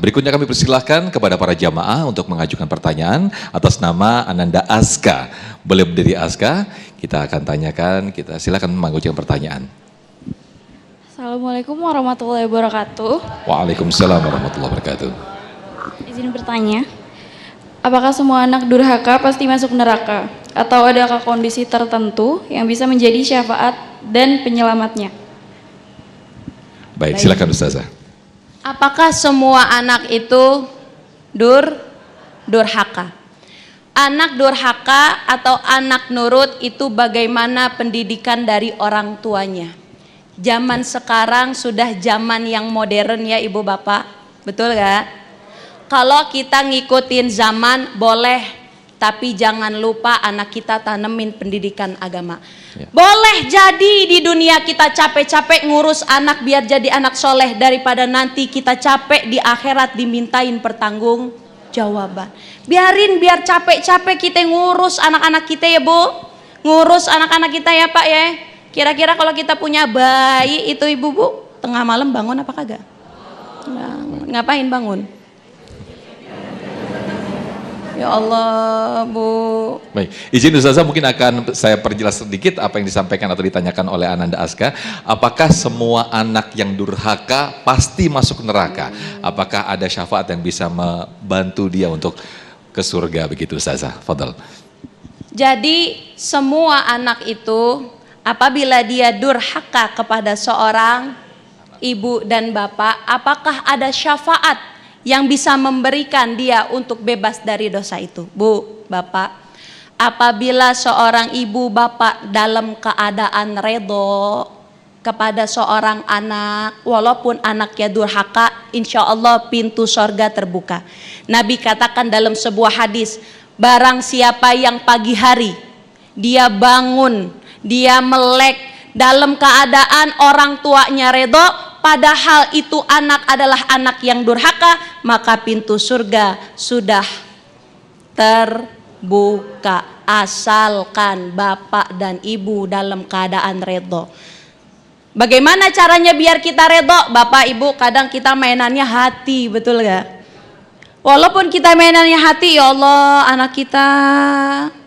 Berikutnya kami persilahkan kepada para jamaah untuk mengajukan pertanyaan atas nama Ananda Aska. Boleh berdiri Aska, kita akan tanyakan, kita silakan mengajukan pertanyaan. Assalamualaikum warahmatullahi wabarakatuh. Waalaikumsalam warahmatullahi wabarakatuh. Izin bertanya, apakah semua anak durhaka pasti masuk neraka? Atau adakah kondisi tertentu yang bisa menjadi syafaat dan penyelamatnya? Baik, silakan Ustazah. Apakah semua anak itu durhaka? Anak durhaka atau anak nurut itu bagaimana pendidikan dari orang tuanya. Zaman sekarang sudah zaman yang modern ya ibu bapak, betul gak? Kalau kita ngikutin zaman boleh, tapi jangan lupa anak kita tanemin pendidikan agama. Ya. Boleh jadi di dunia kita capek-capek ngurus anak biar jadi anak soleh, daripada nanti kita capek di akhirat dimintain pertanggung jawaban. Biar capek-capek kita ngurus anak-anak kita ya bu, ngurus anak-anak kita ya pak ya. Kira-kira kalau kita punya bayi itu ibu bu, tengah malam bangun apa kagak? Ngapain bangun? Ya Allah bu. Baik, izin Ustazah mungkin akan saya perjelas sedikit apa yang disampaikan atau ditanyakan oleh Ananda Aska. Apakah semua anak yang durhaka pasti masuk neraka? Apakah ada syafaat yang bisa membantu dia untuk ke surga begitu Ustazah? Fadal. Jadi semua anak itu apabila dia durhaka kepada seorang ibu dan bapak, apakah ada syafaat yang bisa memberikan dia untuk bebas dari dosa itu? Bu, bapak, apabila seorang ibu bapak dalam keadaan redho kepada seorang anak, walaupun anaknya durhaka, insya Allah pintu sorga terbuka. Nabi katakan dalam sebuah hadis, barang siapa yang pagi hari dia bangun, dia melek dalam keadaan orang tuanya redho, padahal itu anak adalah anak yang durhaka, maka pintu surga sudah terbuka, asalkan bapak dan ibu dalam keadaan redho. Bagaimana caranya biar kita redho? Bapak ibu kadang kita mainannya hati, betul gak? Walaupun kita mainannya hati, ya Allah anak kita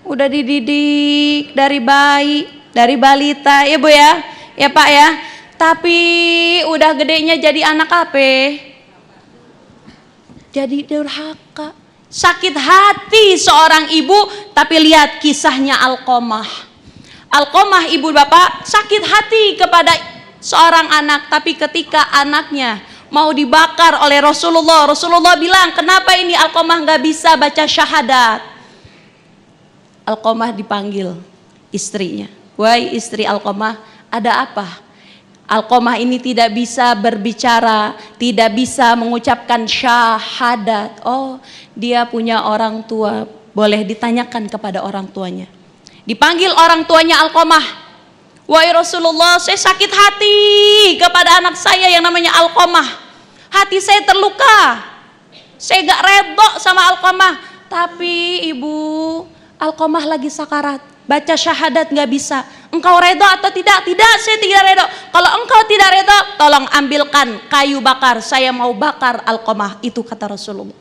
udah dididik dari bayi, dari balita ya bu ya, ya pak ya. Tapi udah gedenya jadi anak apa? Jadi durhaka. Sakit hati seorang ibu, tapi lihat kisahnya Alqamah. Alqamah ibu bapak sakit hati kepada seorang anak, tapi ketika anaknya mau dibakar oleh Rasulullah, Rasulullah bilang, kenapa ini Alqamah nggak bisa baca syahadat? Alqamah dipanggil istrinya. Wahai istri Alqamah, ada apa? Alqamah ini tidak bisa berbicara, tidak bisa mengucapkan syahadat. Oh, dia punya orang tua, boleh ditanyakan kepada orang tuanya. Dipanggil orang tuanya Alqamah. Wahai Rasulullah, saya sakit hati kepada anak saya yang namanya Alqamah. Hati saya terluka. Saya gak redho sama Alqamah. Tapi ibu, Alqamah lagi sakarat, baca syahadat gak bisa. Engkau redho atau tidak? Tidak, saya tidak redho. Kalau engkau tidak redho, tolong ambilkan kayu bakar, saya mau bakar Alqamah. Itu kata Rasulullah.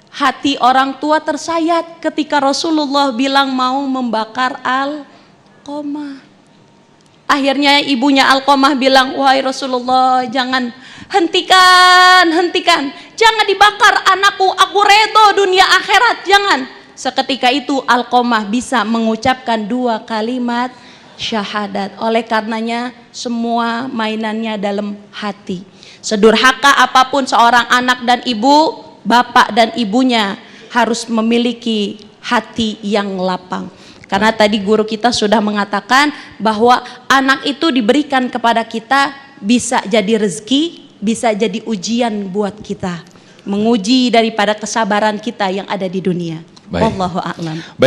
Hati orang tua tersayat ketika Rasulullah bilang mau membakar Alqamah. Akhirnya ibunya Alqamah bilang, wahai Rasulullah, jangan, hentikan, jangan dibakar anakku, aku redho dunia akhirat, jangan. Seketika itu Alqamah bisa mengucapkan 2 kalimat syahadat. Oleh karenanya semua mainannya dalam hati. Sedurhaka apapun seorang anak dan ibu, bapak dan ibunya harus memiliki hati yang lapang. Karena tadi guru kita sudah mengatakan bahwa anak itu diberikan kepada kita bisa jadi rezeki, bisa jadi ujian buat kita, menguji daripada kesabaran kita yang ada di dunia. Wallahu a'lam.